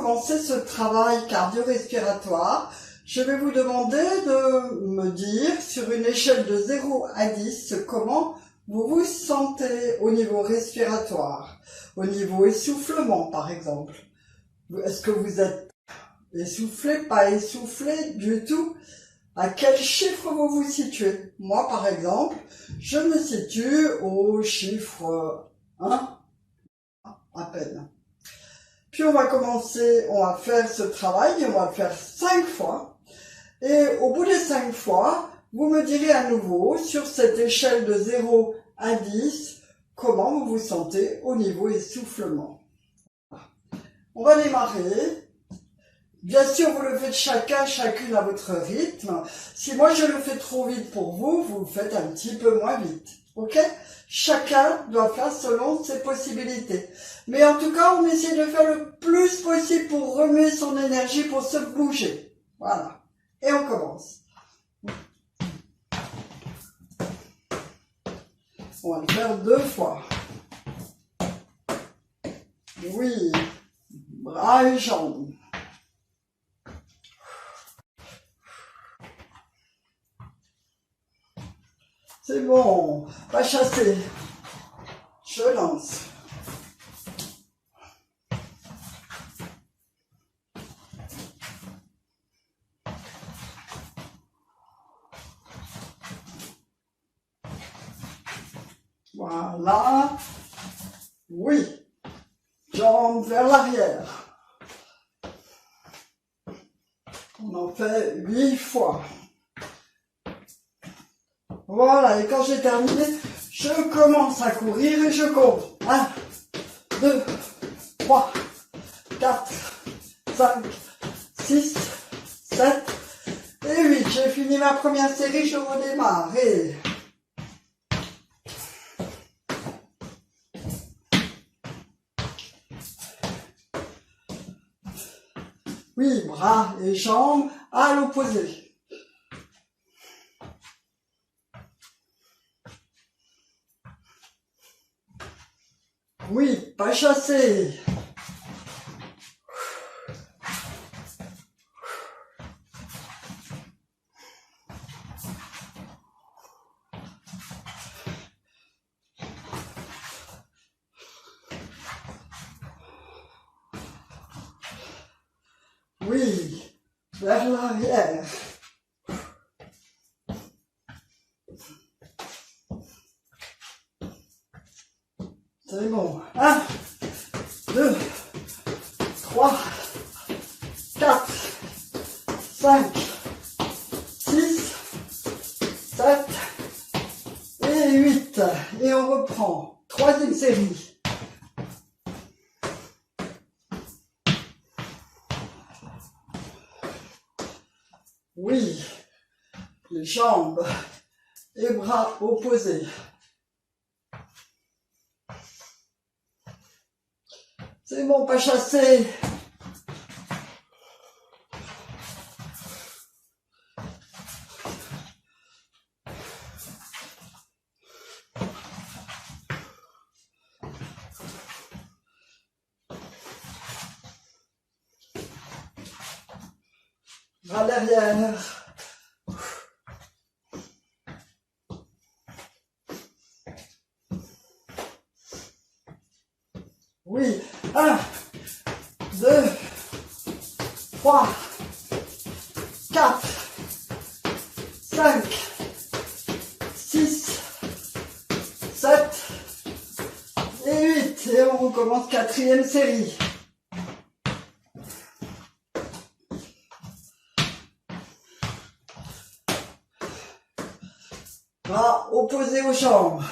commencer ce travail cardio-respiratoire, je vais vous demander de me dire, sur une échelle de 0 à 10, comment vous vous sentez au niveau respiratoire, au niveau essoufflement par exemple. Est-ce que vous êtes essoufflé, pas essoufflé du tout? À quel chiffre vous vous situez? Moi par exemple, je me situe au chiffre 1, à peine. Puis on va commencer, on va faire ce travail et on va le faire 5 fois. Et au bout des 5 fois, vous me direz à nouveau, sur cette échelle de 0 à 10, comment vous vous sentez au niveau essoufflement. On va démarrer. Bien sûr, vous le faites chacune à votre rythme. Si moi je le fais trop vite pour vous, vous le faites un petit peu moins vite. Ok? Chacun doit faire selon ses possibilités. Mais en tout cas, on essaie de faire le plus possible pour remuer son énergie, pour se bouger. Voilà. Et on commence. On va le faire 2 fois. Oui. Bras et jambes. C'est bon. Pas chasser. Je lance. Voilà. Oui. Jambes vers l'arrière. On en fait 8 fois. Voilà, et quand j'ai terminé, je commence à courir et je compte. 1, 2, 3, 4, 5, 6, 7 et 8. J'ai fini ma première série, je redémarre. Et... oui, bras et jambes à l'opposé. Oui, pas chasser. Oui, vers l'arrière. C'est bon. 1, 2, 3, 4, 5, 6, 7 et 8. Et on reprend. Troisième série. Oui, les jambes et bras opposés. C'est bon, pas chasser. Bras derrière. Oui, 1, 2, 3, 4, 5, 6, 7 et 8. Et on recommence quatrième série. Bras opposés aux jambes.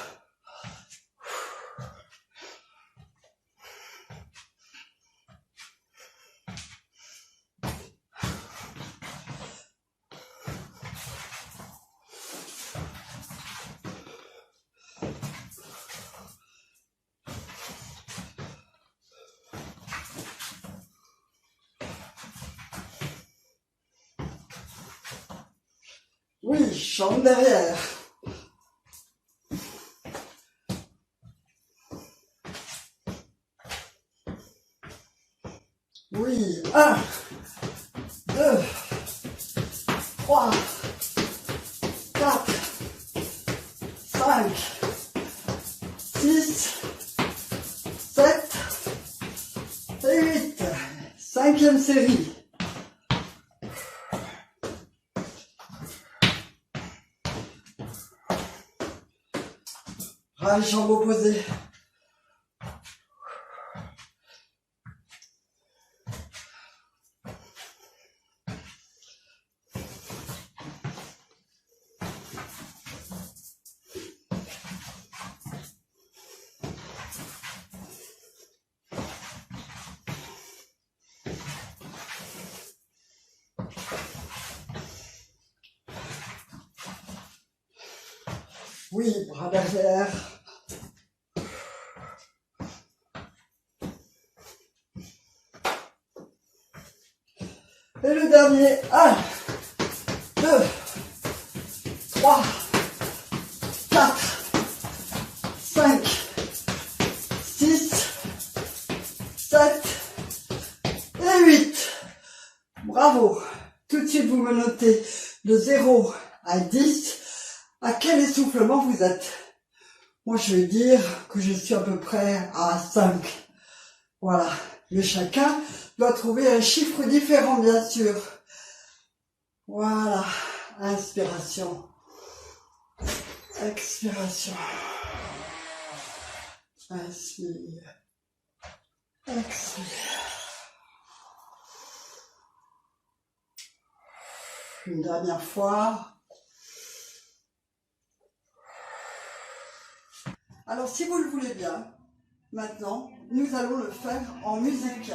Oui, jambes derrière. Oui, 1, 2, 3, 4, 5, 6, 7 et 8. Cinquième série. Ah, les jambes opposées. Oui, bras derrière. Et le dernier, 1, 2, 3, 4, 5, 6, 7 et 8. Bravo. Tout de suite, vous me notez de 0 à 10. À quel essoufflement vous êtes? Moi, je vais dire que je suis à peu près à 5. Voilà. Mais chacun doit trouver un chiffre différent, bien sûr. Voilà. Inspiration. Expiration. Inspire. Expire. Une dernière fois. Alors, si vous le voulez bien, maintenant, nous allons le faire en musique.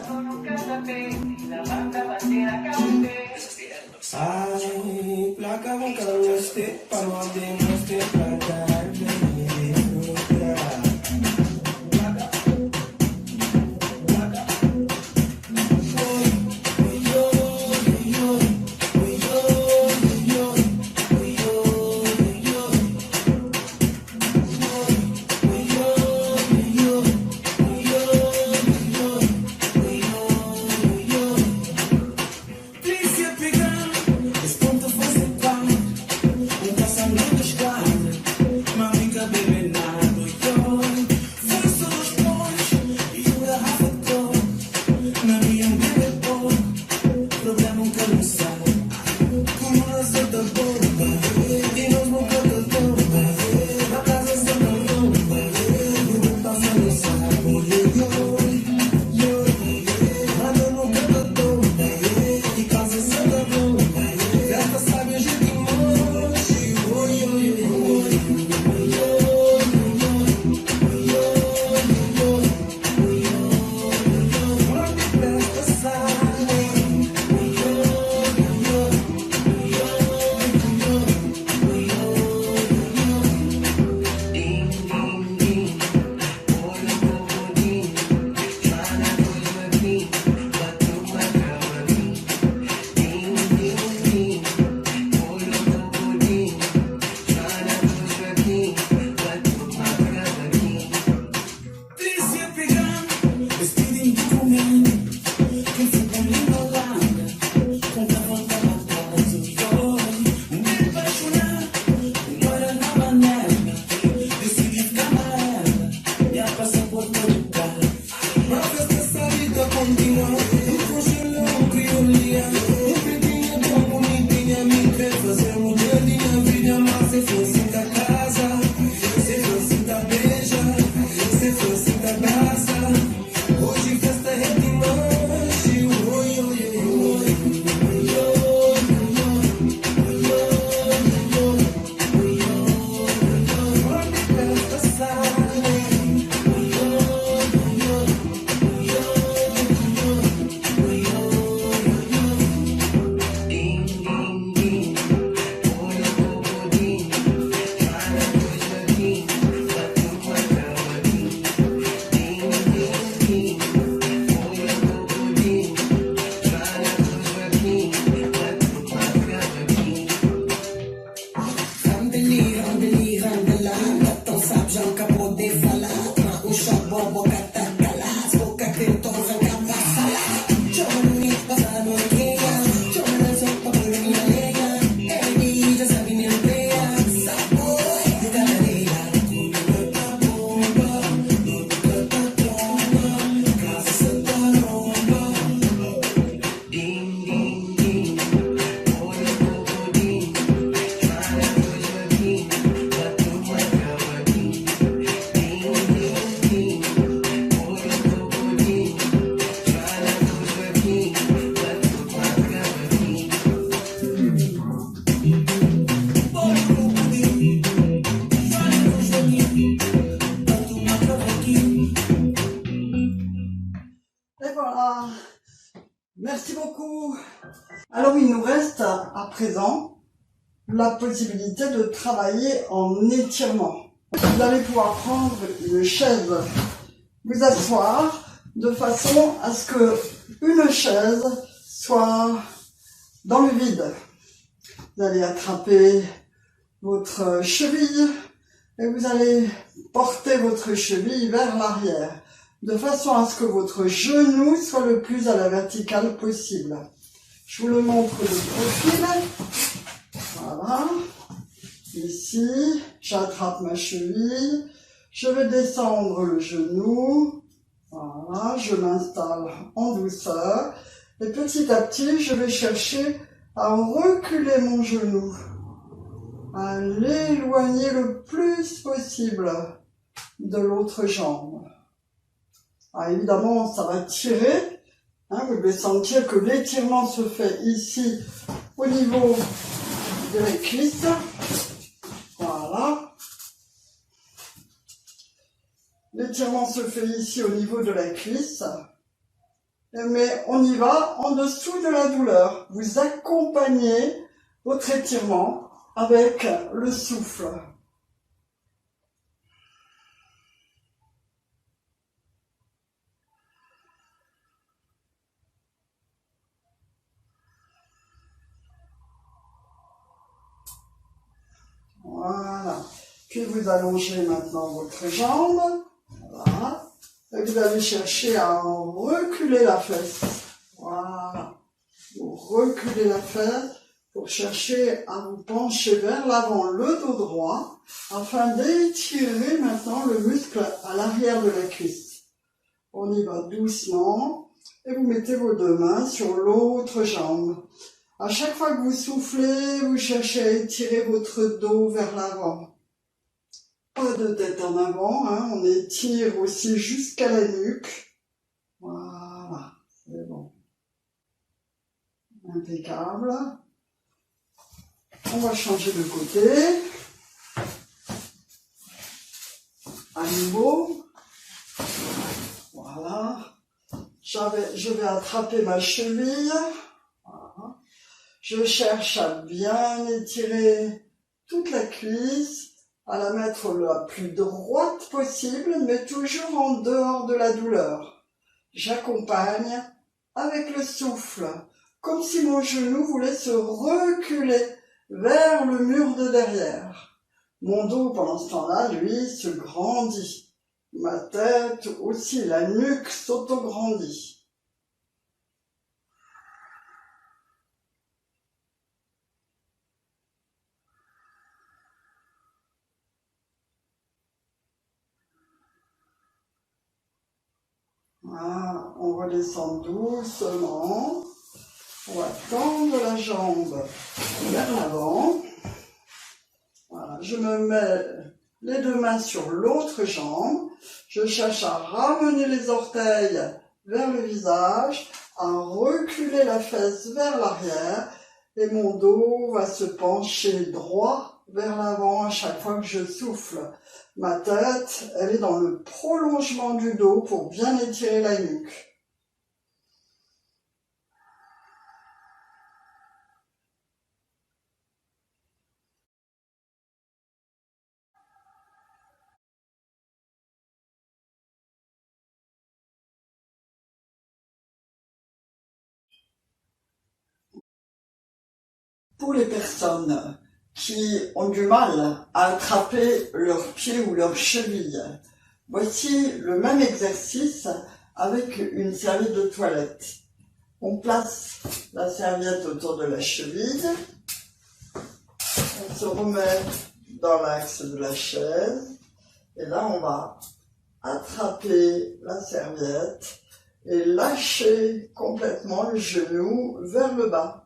beaucoup. Alors il nous reste à présent la possibilité de travailler en étirement. Vous allez pouvoir prendre une chaise, vous asseoir de façon à ce que une chaise soit dans le vide. Vous allez attraper votre cheville et vous allez porter votre cheville vers l'arrière de façon à ce que votre genou soit le plus à la verticale possible. Je vous le montre de profil. Voilà. Ici, j'attrape ma cheville. Je vais descendre le genou. Voilà, je m'installe en douceur. Et petit à petit, je vais chercher à reculer mon genou, à l'éloigner le plus possible de l'autre jambe. Alors évidemment, ça va tirer. Vous devez sentir que l'étirement se fait ici au niveau de la cuisse. Voilà. L'étirement se fait ici au niveau de la cuisse. Mais on y va en dessous de la douleur. Vous accompagnez votre étirement avec le souffle. Voilà. Puis vous allongez maintenant votre jambe. Voilà. Et vous allez chercher à reculer la fesse. Voilà. Vous reculez la fesse pour chercher à vous pencher vers l'avant, le dos droit, afin d'étirer maintenant le muscle à l'arrière de la cuisse. On y va doucement et vous mettez vos deux mains sur l'autre jambe. À chaque fois que vous soufflez, vous cherchez à étirer votre dos vers l'avant. Pas de tête en avant, on étire aussi jusqu'à la nuque. Voilà, c'est bon. Impeccable. On va changer de côté. À nouveau. Voilà. Je vais attraper ma cheville. Voilà. Je cherche à bien étirer toute la cuisse, à la mettre la plus droite possible, mais toujours en dehors de la douleur. J'accompagne avec le souffle, comme si mon genou voulait se reculer vers le mur de derrière. Mon dos, pendant ce temps-là, lui, se grandit. Ma tête aussi, la nuque s'auto-grandit. Voilà, on redescend doucement. On va tendre la jambe vers l'avant. Voilà, je me mets les deux mains sur l'autre jambe. Je cherche à ramener les orteils vers le visage, à reculer la fesse vers l'arrière et mon dos va se pencher droit vers l'avant à chaque fois que je souffle. Ma tête, elle est dans le prolongement du dos pour bien étirer la nuque. Pour les personnes qui ont du mal à attraper leurs pieds ou leurs chevilles, voici le même exercice avec une serviette de toilette. On place la serviette autour de la cheville, on se remet dans l'axe de la chaise, et là on va attraper la serviette et lâcher complètement le genou vers le bas.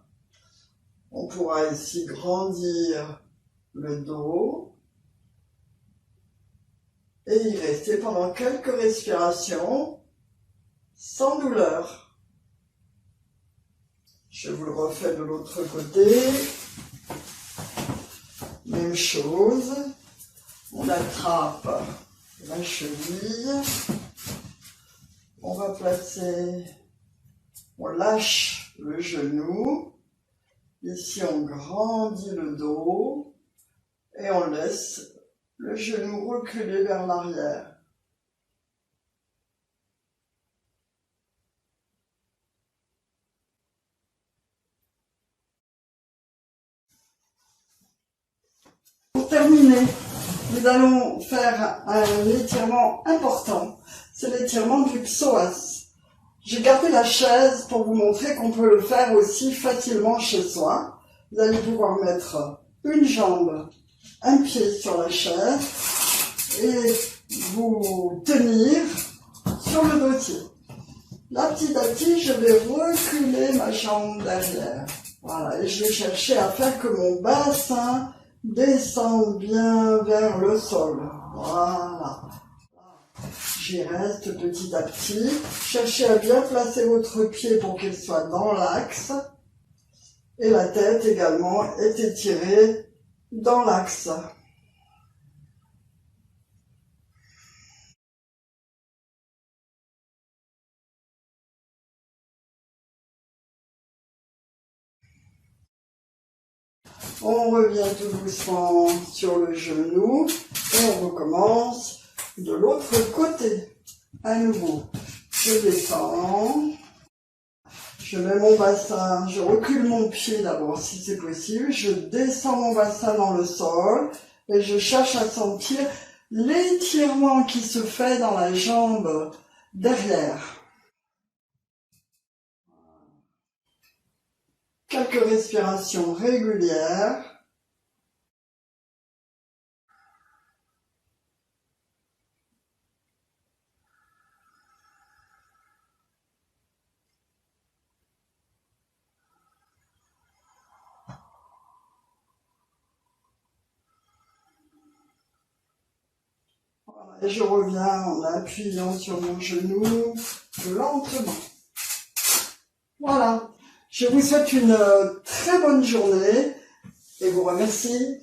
On pourra ici grandir le dos et y rester pendant quelques respirations sans douleur. Je vous le refais de l'autre côté. Même chose. On attrape la cheville. On va placer, on lâche le genou. Ici, on grandit le dos et on laisse le genou reculer vers l'arrière. Pour terminer, nous allons faire un étirement important. C'est l'étirement du psoas. J'ai gardé la chaise pour vous montrer qu'on peut le faire aussi facilement chez soi. Vous allez pouvoir mettre une jambe, un pied sur la chaise et vous tenir sur le dossier. Là, petit à petit, je vais reculer ma jambe derrière. Voilà, et je vais chercher à faire que mon bassin descende bien vers le sol. Voilà. J'y reste petit à petit. Cherchez à bien placer votre pied pour qu'il soit dans l'axe. Et la tête également est étirée dans l'axe. On revient tout doucement sur le genou et on recommence de l'autre côté. À nouveau, je descends, je mets mon bassin, je recule mon pied d'abord si c'est possible, je descends mon bassin dans le sol et je cherche à sentir l'étirement qui se fait dans la jambe derrière. Quelques respirations régulières. Voilà, et je reviens en appuyant sur mon genou lentement. Voilà. Je vous souhaite une très bonne journée et vous remercie.